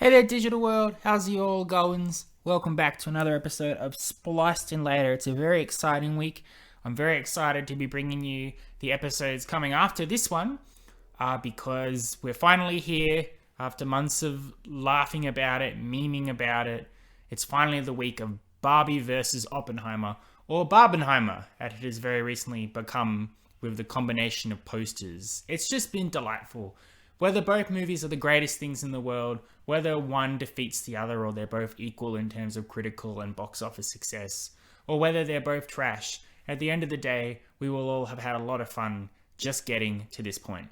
Hey there, digital world. How's you all goings? Welcome back to another episode of Spliced in Later. It's a very exciting week. I'm very excited to be bringing you the episodes coming after this one because we're finally here after months of laughing about it, memeing about it. It's finally the week of Barbie versus Oppenheimer, or Barbenheimer, as it has very recently become with the combination of posters. It's just been delightful. Whether both movies are the greatest things in the world, whether one defeats the other or they're both equal in terms of critical and box office success, or whether they're both trash, at the end of the day, we will all have had a lot of fun just getting to this point.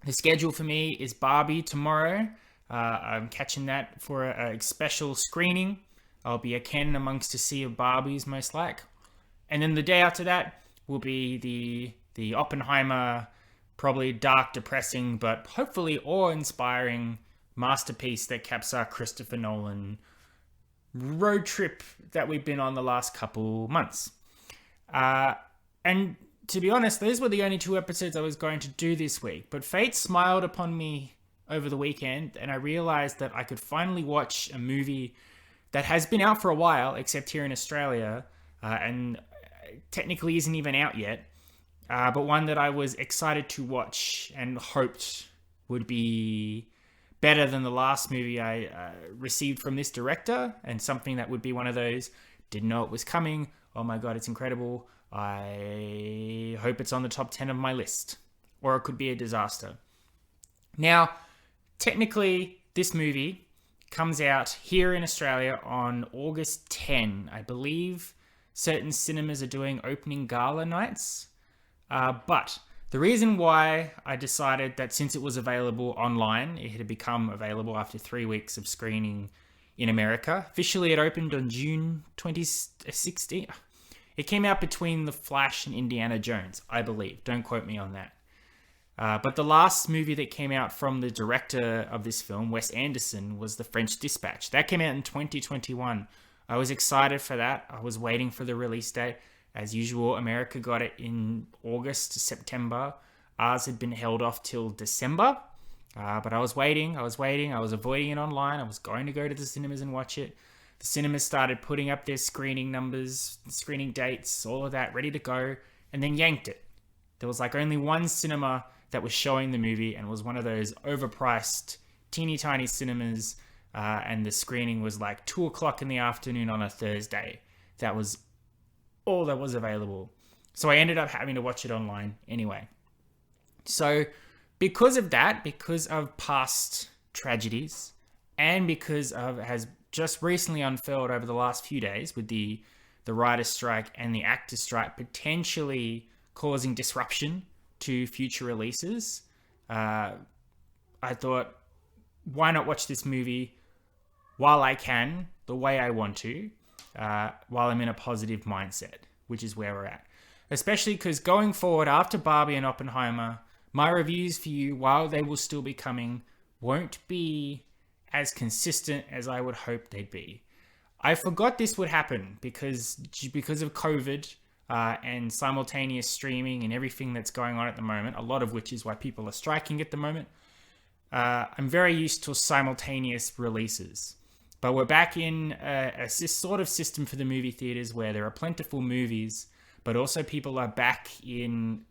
The schedule for me is Barbie tomorrow. I'm catching that for a special screening. I'll be a Ken amongst a sea of Barbies, most like. And then the day after that will be the Oppenheimer, probably dark, depressing, but hopefully awe-inspiring masterpiece that caps our Christopher Nolan road trip that we've been on the last couple months. And to be honest, those were the only two episodes I was going to do this week. But fate smiled upon me over the weekend, and I realized that I could finally watch a movie that has been out for a while, except here in Australia, and technically isn't even out yet. But one that I was excited to watch and hoped would be better than the last movie I received from this director, and something that would be one of those, didn't know it was coming, oh my god, it's incredible, I hope it's on the top 10 of my list. Or it could be a disaster. Now, technically, this movie comes out here in Australia on August 10. I believe certain cinemas are doing opening gala nights. But the reason why I decided that since it was available online, it had become available after 3 weeks of screening in America. Officially, it opened on June 2016. It came out between The Flash and Indiana Jones, I believe. Don't quote me on that. But the last movie that came out from the director of this film, Wes Anderson, was The French Dispatch. That came out in 2021. I was excited for that. I was waiting for the release date. As usual, America got it in August to September. Ours had been held off till December. But I was waiting. I was avoiding it online. I was going to go to the cinemas and watch it. The cinemas started putting up their screening numbers, screening dates, all of that, ready to go, and then yanked it. There was like only one cinema that was showing the movie, and it was one of those overpriced, teeny tiny cinemas, and the screening was like 2 o'clock in the afternoon on a Thursday. That was all that was available. So I ended up having to watch it online anyway. So because of that, because of past tragedies, and because of has just recently unfurled over the last few days with the writer's strike and the actor's strike potentially causing disruption to future releases, I thought, why not watch this movie while I can, the way I want to, while I'm in a positive mindset, which is where we're at. Especially because going forward after Barbie and Oppenheimer, my reviews for you, while they will still be coming, won't be as consistent as I would hope they'd be. I forgot this would happen because of COVID and simultaneous streaming and everything that's going on at the moment, a lot of which is why people are striking at the moment. I'm very used to simultaneous releases. But we're back in a sort of system for the movie theaters where there are plentiful movies, but also people are back in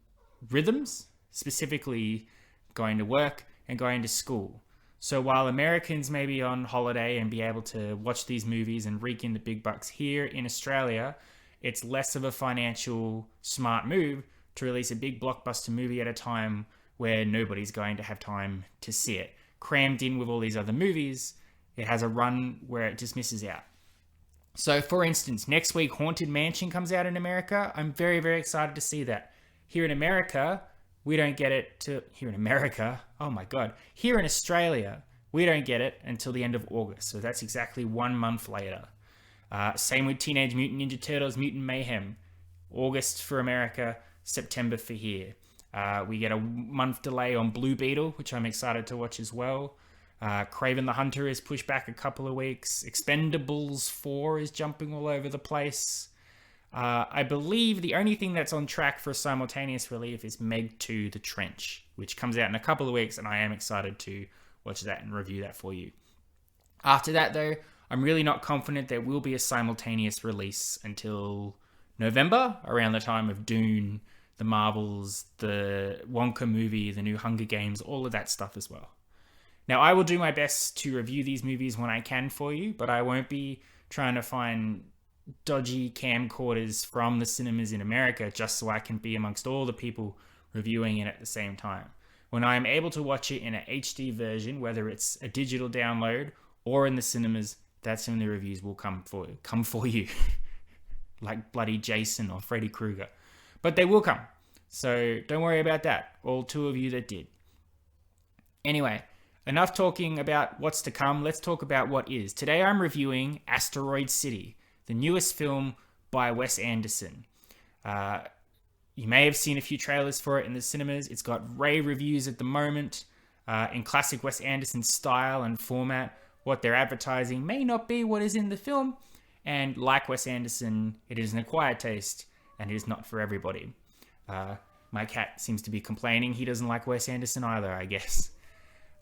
rhythms, specifically going to work and going to school. So while Americans may be on holiday and be able to watch these movies and rake in the big bucks, here in Australia, it's less of a financial smart move to release a big blockbuster movie at a time where nobody's going to have time to see it. Crammed in with all these other movies, it has a run where it just misses out. So, for instance, next week, Haunted Mansion comes out in America. I'm very, very excited to see that. Here in America, we don't get it to... Here in Australia, we don't get it until the end of August. So that's exactly 1 month later. Same with Teenage Mutant Ninja Turtles Mutant Mayhem. August for America, September for here. We get a month delay on Blue Beetle, which I'm excited to watch as well. Kraven the Hunter is pushed back a couple of weeks. Expendables 4 is jumping all over the place. I believe the only thing that's on track for a simultaneous release is Meg 2 The Trench, which comes out in a couple of weeks, and I am excited to watch that and review that for you. After that, though, I'm really not confident there will be a simultaneous release until November, around the time of Dune, the Marvels, the Wonka movie, the new Hunger Games, all of that stuff as well. Now, I will do my best to review these movies when I can for you, but I won't be trying to find dodgy camcorders from the cinemas in America just so I can be amongst all the people reviewing it at the same time. When I am able to watch it in an HD version, whether it's a digital download or in the cinemas, that's when the reviews will come for you. Like bloody Jason or Freddy Krueger. But they will come. So don't worry about that. All two of you that did. Anyway, enough talking about what's to come. Let's talk about what is. Today I'm reviewing Asteroid City, the newest film by Wes Anderson. You may have seen a few trailers for it in the cinemas. It's got rave reviews at the moment. In classic Wes Anderson style and format, what they're advertising may not be what is in the film. And like Wes Anderson, it is an acquired taste and it is not for everybody. My cat seems to be complaining he doesn't like Wes Anderson either, I guess.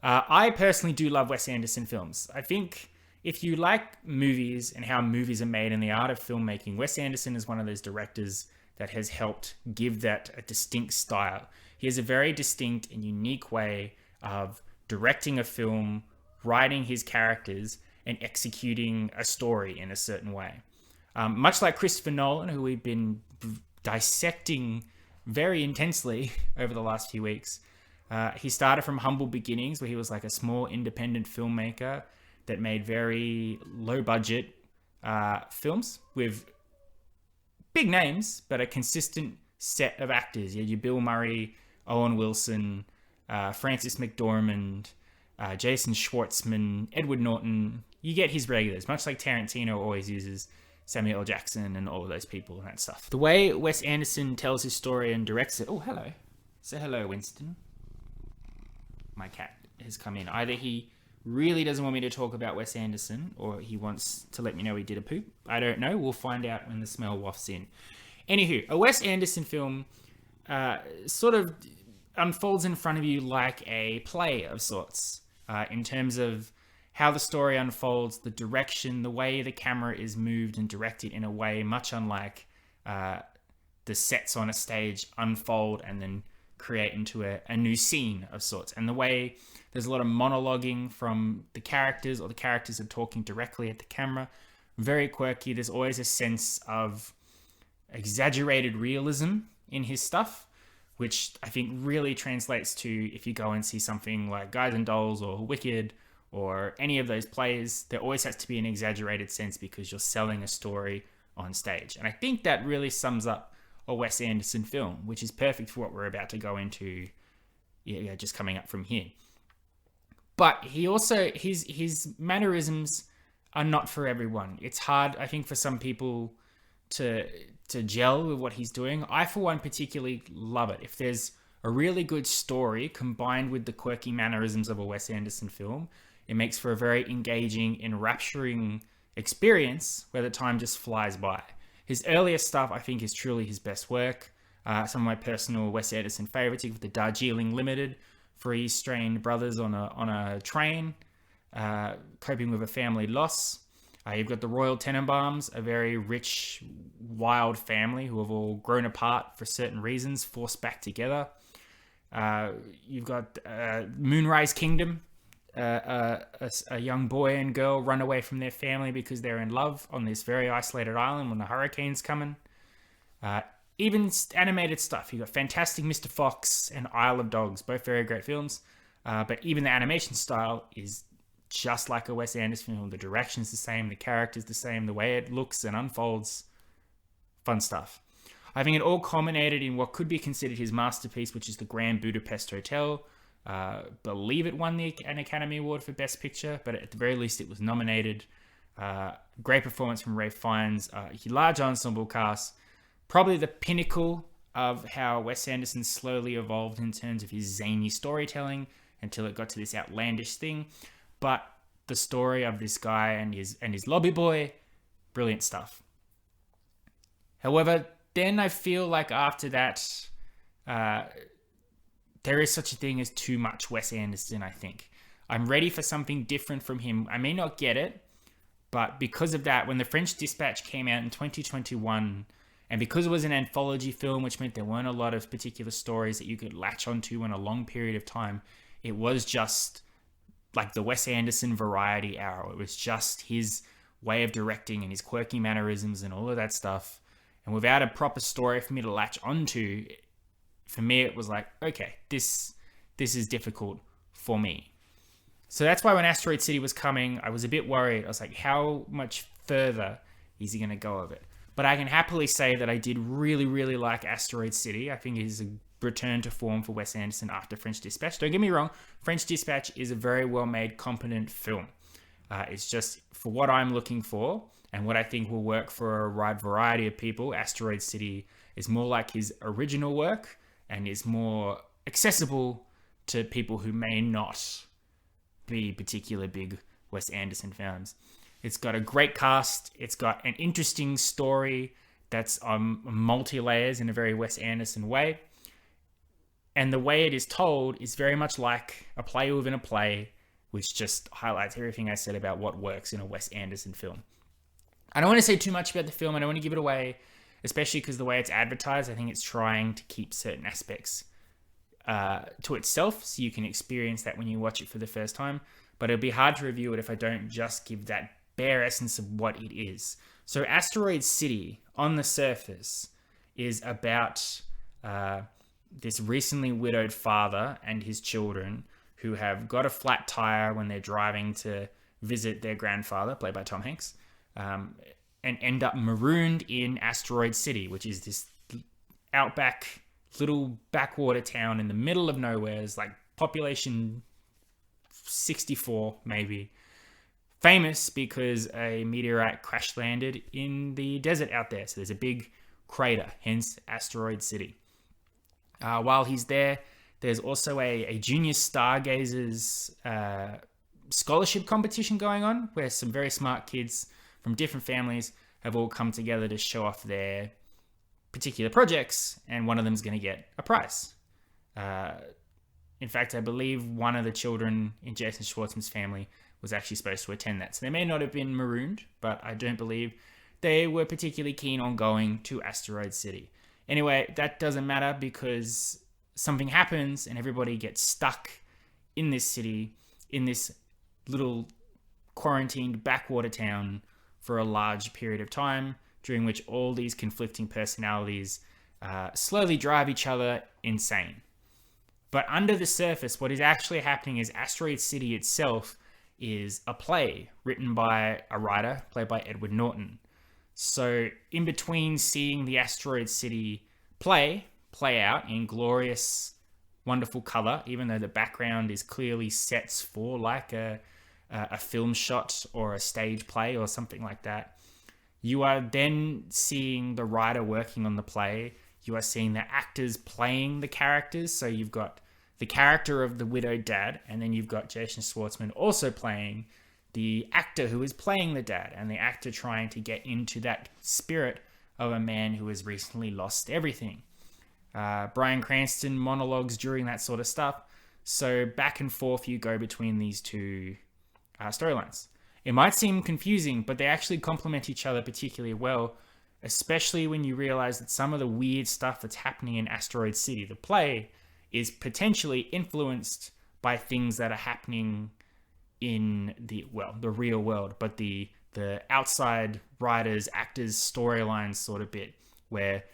I personally do love Wes Anderson films. I think if you like movies and how movies are made and the art of filmmaking, Wes Anderson is one of those directors that has helped give that a distinct style. He has a very distinct and unique way of directing a film, writing his characters, and executing a story in a certain way. Much like Christopher Nolan, who we've been dissecting very intensely over the last few weeks. He started from humble beginnings where he was like a small independent filmmaker that made very low budget films with big names, but a consistent set of actors. You had your Bill Murray, Owen Wilson, Frances McDormand, Jason Schwartzman, Edward Norton. You get his regulars, much like Tarantino always uses Samuel L. Jackson and all of those people and that stuff. The way Wes Anderson tells his story and directs it... Oh, hello. Say hello, Winston. My cat has come in. Either he really doesn't want me to talk about Wes Anderson or he wants to let me know he did a poop. I don't know. We'll find out when the smell wafts in. Anywho, a Wes Anderson film sort of unfolds in front of you like a play of sorts in terms of how the story unfolds, the direction, the way the camera is moved and directed in a way much unlike the sets on a stage unfold and then create into a new scene of sorts. And the way there's a lot of monologuing from the characters, or the characters are talking directly at the camera. Very quirky. There's always a sense of exaggerated realism in his stuff, which I think really translates to if you go and see something like Guys and Dolls or Wicked or any of those plays. There always has to be an exaggerated sense because you're selling a story on stage. And I think that really sums up a Wes Anderson film, which is perfect for what we're about to go into, just coming up from here. But he also, his mannerisms are not for everyone. It's hard, I think, for some people to gel with what he's doing. I, for one, particularly love it. If there's a really good story combined with the quirky mannerisms of a Wes Anderson film, it makes for a very engaging, enrapturing experience where the time just flies by. His earlier stuff, I think, is truly his best work. Some of my personal Wes Anderson favorites, you've got the Darjeeling Limited, 3 strained brothers on a train, coping with a family loss. You've got the Royal Tenenbaums, a very rich, wild family who have all grown apart for certain reasons, forced back together. You've got Moonrise Kingdom, a young boy and girl run away from their family because they're in love on this very isolated island when the hurricane's coming. Even animated stuff. You've got Fantastic Mr. Fox and Isle of Dogs, both very great films. But even the animation style is just like a Wes Anderson film. The direction's the same, the character's the same, the way it looks and unfolds. Fun stuff. I think it all culminated in what could be considered his masterpiece, which is the Grand Budapest Hotel. Believe it won an Academy Award for Best Picture, but at the very least it was nominated. Great performance from Ralph Fiennes. Large ensemble cast. Probably the pinnacle of how Wes Anderson slowly evolved in terms of his zany storytelling until it got to this outlandish thing. But the story of this guy and his lobby boy, brilliant stuff. However, then I feel like after that, there is such a thing as too much Wes Anderson, I think. I'm ready for something different from him. I may not get it, but because of that, when The French Dispatch came out in 2021, and because it was an anthology film, which meant there weren't a lot of particular stories that you could latch onto in a long period of time, it was just like the Wes Anderson variety arrow. It was just his way of directing and his quirky mannerisms and all of that stuff. And without a proper story for me to latch onto, for me it was like, okay, this is difficult for me. So that's why when Asteroid City was coming, I was a bit worried. I was like, how much further is he going to go of it? But I can happily say that I did really, really like Asteroid City. I think it is a return to form for Wes Anderson after French Dispatch. Don't get me wrong, French Dispatch is a very well-made, competent film. It's just for what I'm looking for and what I think will work for a wide variety of people. Asteroid City is more like his original work and is more accessible to people who may not be particular big Wes Anderson fans. It's got a great cast. It's got an interesting story that's multi-layers in a very Wes Anderson way. And the way it is told is very much like a play within a play, which just highlights everything I said about what works in a Wes Anderson film. I don't want to say too much about the film. I don't want to give it away, especially because the way it's advertised, I think it's trying to keep certain aspects to itself, so you can experience that when you watch it for the first time. But it'll be hard to review it if I don't just give that bare essence of what it is. So Asteroid City, on the surface, is about this recently widowed father and his children who have got a flat tire when they're driving to visit their grandfather, played by Tom Hanks, and end up marooned in Asteroid City, which is this outback little backwater town in the middle of nowhere. It's like population 64 maybe, famous because a meteorite crash landed in the desert out there, so there's a big crater, hence Asteroid City. While he's there, there's also a junior stargazers scholarship competition going on, where some very smart kids from different families have all come together to show off their particular projects, and one of them is going to get a prize. In fact, I believe one of the children in Jason Schwartzman's family was actually supposed to attend that. So they may not have been marooned, but I don't believe they were particularly keen on going to Asteroid City. Anyway, that doesn't matter because something happens and everybody gets stuck in this city, in this little quarantined backwater town for a large period of time, during which all these conflicting personalities slowly drive each other insane. But under the surface, what is actually happening is Asteroid City itself is a play written by a writer played by Edward Norton. So in between seeing the Asteroid City play out in glorious, wonderful color, even though the background is clearly sets for like a film shot or a stage play or something like that, you are then seeing the writer working on the play. You are seeing the actors playing the characters. So you've got the character of the widowed dad, and then you've got Jason Schwartzman also playing the actor who is playing the dad, and the actor trying to get into that spirit of a man who has recently lost everything. Bryan Cranston monologues during that sort of stuff. So back and forth you go between these two storylines. It might seem confusing, but they actually complement each other particularly well, especially when you realize that some of the weird stuff that's happening in Asteroid City, the play, is potentially influenced by things that are happening in the real world, but the outside writers, actors, storylines sort of bit, where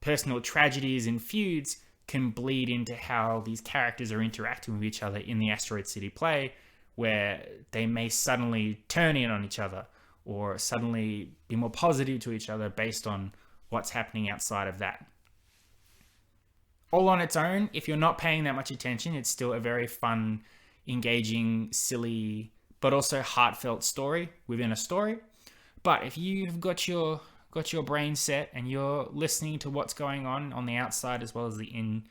personal tragedies and feuds can bleed into how these characters are interacting with each other in the Asteroid City play, where they may suddenly turn in on each other or suddenly be more positive to each other based on what's happening outside of that. All on its own, if you're not paying that much attention, it's still a very fun, engaging, silly, but also heartfelt story within a story. But if you've got your brain set and you're listening to what's going on the outside as well as the in,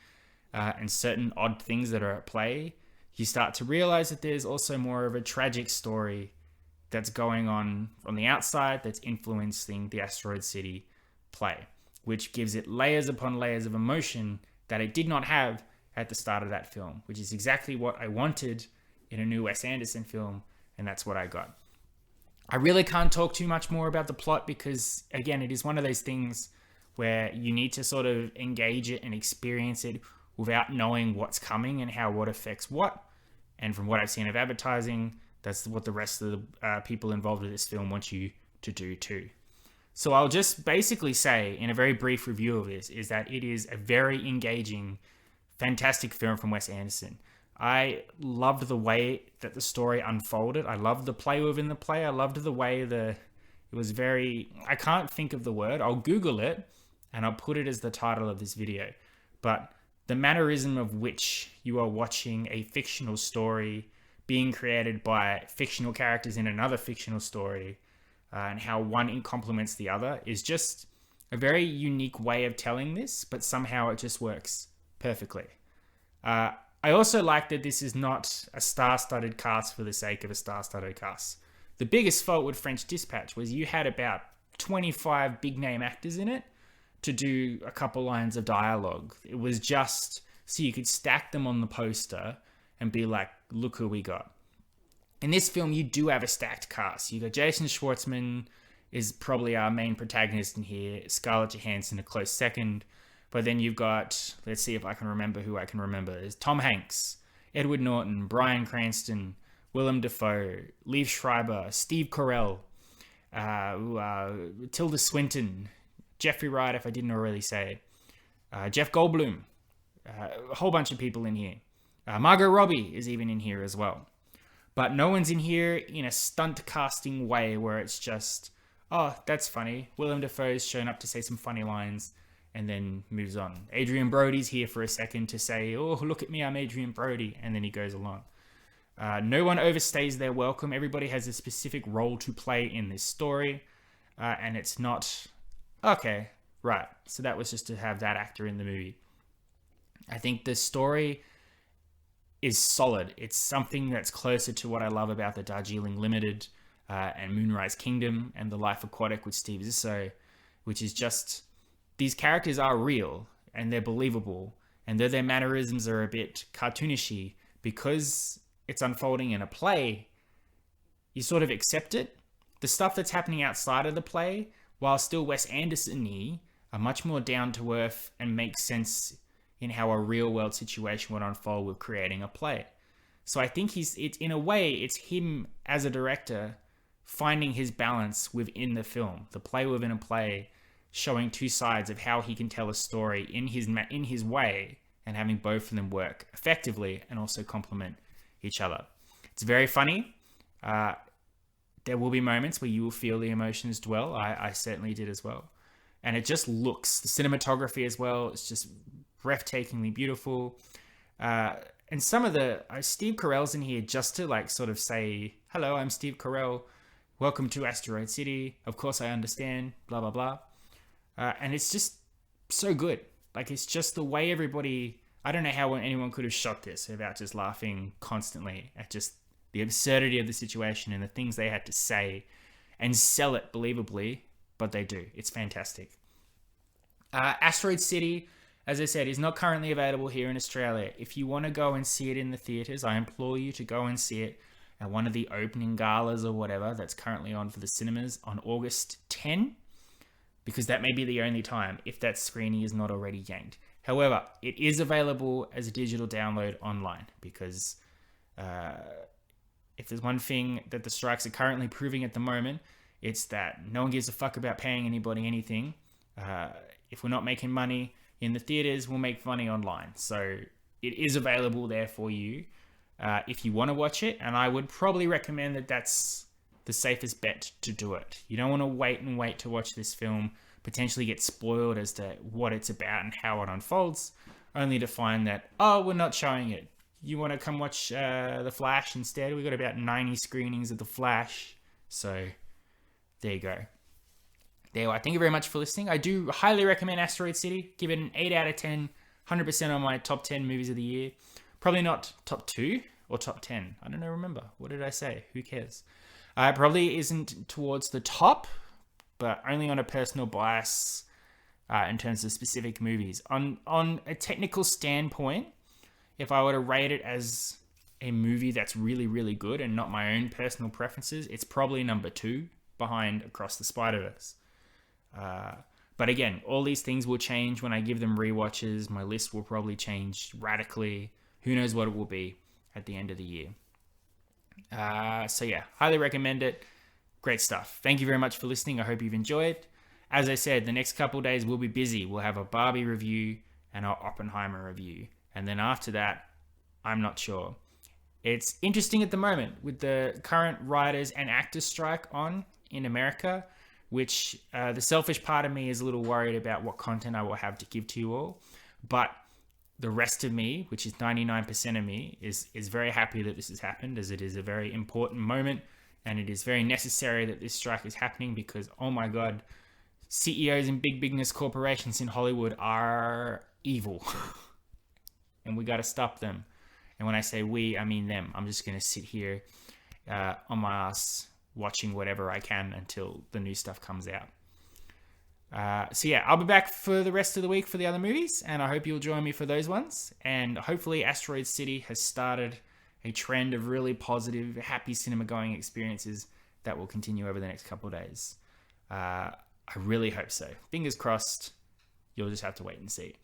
and certain odd things that are at play, you start to realize that there's also more of a tragic story that's going on the outside that's influencing the Asteroid City play, which gives it layers upon layers of emotion that it did not have at the start of that film, which is exactly what I wanted in a new Wes Anderson film, and that's what I got. I really can't talk too much more about the plot because, again, it is one of those things where you need to sort of engage it and experience it without knowing what's coming and how what affects what. And from what I've seen of advertising, that's what the rest of the people involved with this film want you to do too. So I'll just basically say, in a very brief review of this, is that it is a very engaging, fantastic film from Wes Anderson. I loved the way that the story unfolded. I loved the play within the play. I loved the way it was very... I can't think of the word. I'll Google it, and I'll put it as the title of this video. But the mannerism of which you are watching a fictional story being created by fictional characters in another fictional story, and how one complements the other, is just a very unique way of telling this, but somehow it just works perfectly. I also like that this is not a star-studded cast for the sake of a star-studded cast. The biggest fault with French Dispatch was you had about 25 big-name actors in it to do a couple lines of dialogue. It was just so you could stack them on the poster and be like, look who we got. In this film, you do have a stacked cast. You got Jason Schwartzman is probably our main protagonist in here. Scarlett Johansson a close second. But then you've got, let's see if I can remember who I can remember. There's Tom Hanks, Edward Norton, Bryan Cranston, Willem Dafoe, Liev Schreiber, Steve Carell, Tilda Swinton, Jeffrey Wright, if I didn't already say, Jeff Goldblum, a whole bunch of people in here. Margot Robbie is even in here as well. But no one's in here in a stunt casting way where it's just, oh, that's funny. Willem Dafoe's shown up to say some funny lines and then moves on. Adrian Brody's here for a second to say, oh, look at me, I'm Adrian Brody. And then he goes along. No one overstays their welcome. Everybody has a specific role to play in this story. And it's not, okay, right. So that was just to have that actor in the movie. I think the story is solid. It's something that's closer to what I love about the Darjeeling Limited and Moonrise Kingdom and The Life Aquatic with Steve Zissou, which is just, these characters are real and they're believable, and though their mannerisms are a bit cartoonishy, because it's unfolding in a play, you sort of accept it. The stuff that's happening outside of the play, while still Wes Anderson-y, are much more down to earth and make sense in how a real world situation would unfold with creating a play. So I think it's in a way, it's him as a director finding his balance within the film, the play within a play, showing two sides of how he can tell a story in his way, and having both of them work effectively and also complement each other. It's very funny. There will be moments where you will feel the emotions dwell. I certainly did as well. And it just looks, the cinematography as well, it's just breathtakingly beautiful. And some of the, Steve Carell's in here just to like sort of say, hello, I'm Steve Carell. Welcome to Asteroid City. Of course I understand, blah, blah, blah. And it's just so good. Like, it's just the way everybody, I don't know how anyone could have shot this without just laughing constantly at just the absurdity of the situation and the things they had to say and sell it believably, but they do. It's fantastic. Asteroid City, as I said, is not currently available here in Australia. If you want to go and see it in the theatres, I implore you to go and see it at one of the opening galas or whatever that's currently on for the cinemas on August 10, because that may be the only time if that screening is not already yanked. However, it is available as a digital download online, because if there's one thing that the strikes are currently proving at the moment, it's that no one gives a fuck about paying anybody anything. If we're not making money in the theaters, we'll make money online. So it is available there for you if you want to watch it. And I would probably recommend that that's the safest bet to do it. You don't want to wait to watch this film, potentially get spoiled as to what it's about and how it unfolds, only to find that, oh, we're not showing it. You want to come watch The Flash instead? We've got about 90 screenings of The Flash. So there you go. There you are. Thank you very much for listening. I do highly recommend Asteroid City. Give it an 8 out of 10, 100% on my top 10 movies of the year. Probably not top 2 or top 10. I don't know, remember. What did I say? Who cares? It probably isn't towards the top, but only on a personal bias in terms of specific movies. On a technical standpoint, if I were to rate it as a movie that's really, really good and not my own personal preferences, it's probably number 2 behind Across the Spider-Verse. But again, all these things will change when I give them rewatches. My list will probably change radically. Who knows what it will be at the end of the year. So yeah, highly recommend it. Great stuff. Thank you very much for listening. I hope you've enjoyed. As I said, the next couple of days we'll be busy. We'll have a Barbie review and our Oppenheimer review. And then after that, I'm not sure. It's interesting at the moment with the current writers and actors strike on in America, which the selfish part of me is a little worried about what content I will have to give to you all. But the rest of me, which is 99% of me, is very happy that this has happened, as it is a very important moment and it is very necessary that this strike is happening because, oh my God, CEOs and big business corporations in Hollywood are evil. And we got to stop them. And when I say we, I mean them. I'm just going to sit here on my ass watching whatever I can until the new stuff comes out. So yeah, I'll be back for the rest of the week for the other movies, and I hope you'll join me for those ones. And hopefully Asteroid City has started a trend of really positive, happy cinema-going experiences that will continue over the next couple of days. I really hope so. Fingers crossed. You'll just have to wait and see.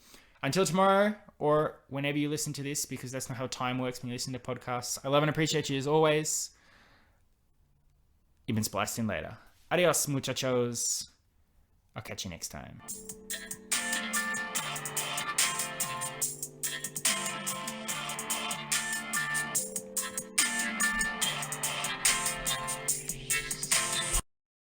Until tomorrow, or whenever you listen to this, because that's not how time works when you listen to podcasts. I love and appreciate you as always. You've been spliced in later. Adios, muchachos. I'll catch you next time.